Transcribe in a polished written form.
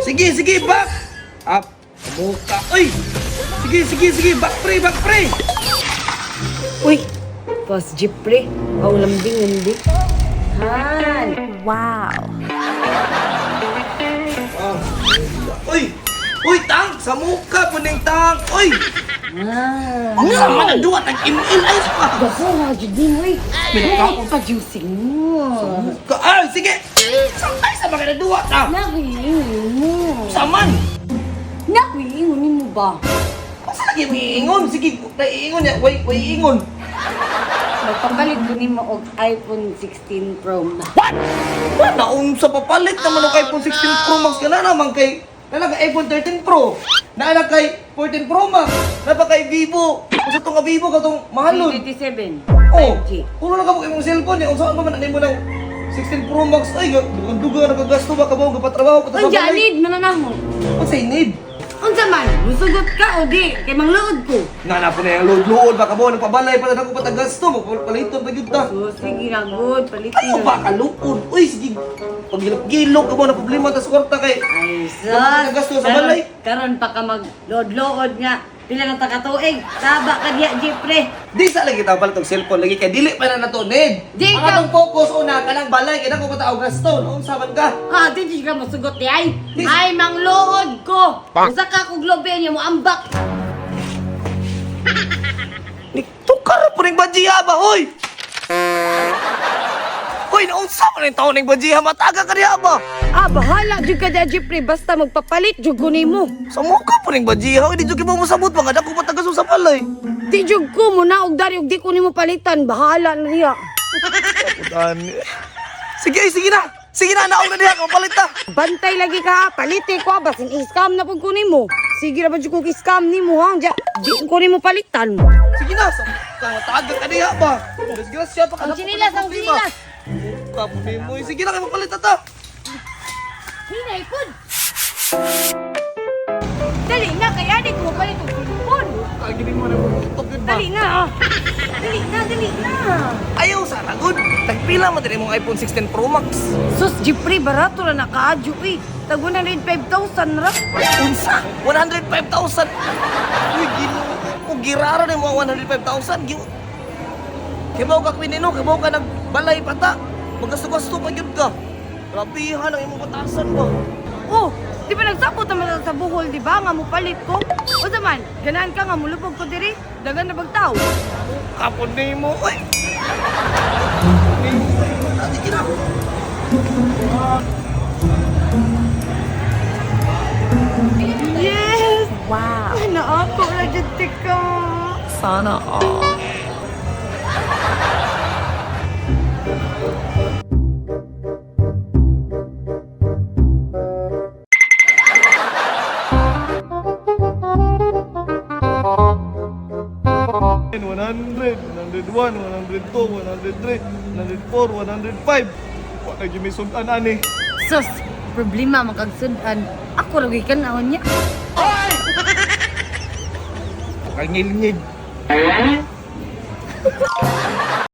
Sige, sige, back! Up! Muka! Uy! Sige, sige, sige! Back pre! Uy, Boss Jeep pre. Paulambing hindi. Han. Wow. Uy! Uy, tank! Sa muka po ng tank! Uy! Ah. Ang sama na duwa! Nag-in-in! Ay, sa Dako nga, Judin, uy. Pinagkakong ka, juicing mo. muka! Ah, sige! Santay sa mga naduwa ta! Nakiingon mo. Saman! Nakiingonin mo ba? Masa lagi mo iingon? Sige, naiingon niya. Way iingon. Magpapalit ko ni mo og iPhone 16 Pro Max. What? Naunsa papalit naman ng iPhone 16 Pro Max ka na naman kay iPhone 13 Pro. Naala kay 14 Pro Max. Napa kay Vivo. Kung sa itong Vivo ka itong mahalon. 27. Oh, 5G. puro na ka mo imong cellphone. Kung saan ba man mo ng 16 Pro Max. Ay, duga nagagasto ba ka ba? Kapatrabaho ka Ang janid, mananamo. What's I need? Unsa man, musugot ka o di? Kay mangluod ko. Nga po na yung load-load. Baka mo, nagpabalay pa na ako patagasto. Magpaliton pa yun ta. So, sige na, good. Palitin Ano ba kaluod? Uy, sige. Pag gilok ka mo na problema tas kwarta kay. Ay, Dapat nagasto sa balay. Karon pa ka mag-load-load nga. Pila na takatuig. Taba ka diya, Jepre. Di sa lagi tawag tong cellphone lagi kay dili pa na nato need. Di Ang ka- atong focus una ka ng balay kay nako pataaw gasto. Noon saman ka. Ah, di ka masugot di ay. Ay, mangluod ko. Usa ka kog lobe niya mo ambak. Ni tukar po ning bajiya ba hoy. Hoy, naunsa man ning taon ning bajiya mataga ka diha ba? Ah, bahala jud ka diya, Jepre. Basta magpapalit jud ko nimo. Sa mukha po ning bajiya, hoy di jud mo masabot mga dako patagaso sa balay. Di jud ko mo na og dari og di ko nimo palitan. Bahala na diya. Sige, ay, sige na. Sige na, naong na diha ka palit ta. Bantay lagi ka, paliti ko basin i-scam na pud ko nimo. Sige ra ba jud ko i-scam nimo ha? Diya, di ko nimo palitan. Sige na, sa taga ka diha ba? Disgrasya pa ka. Ang sinilas, ang sinilas. Kapunin mo. Sige na, kayo mapalit ta. Hinay pud. Dali na, kaya di ko palit og cellphone. Kagini mo na mo. Dali na. Dali na, dali na. Ayaw sa ragod. Tagpila mo din mong iPhone 16 Pro Max. Sus, Jepre, barato na nakaadyo eh. Tag 105,000 ra. Unsa? 105,000. Uy, gino. Girara na mo 105,000. Kibaw ka kwinino, kibaw ka nagbalay pata. Magasto-gasto pa yun ka. Grabihan ang imong batasan ba? Oh, di ba nagsabot naman sa buhol, di ba? Nga mo palit ko. O zaman, ganahan ka nga mulubog ko diri. Dagan na bagtaw. Kapon na mo. Uy! Sige na. Yes! Wow. Ay, naato na dyan, tika. Sana all. $100, $101, $102, $103, $104, $105. Wala yung may sundan, ani. Sus, problema makagsudan. Ako lagi ka na niya. Kangil-ngil.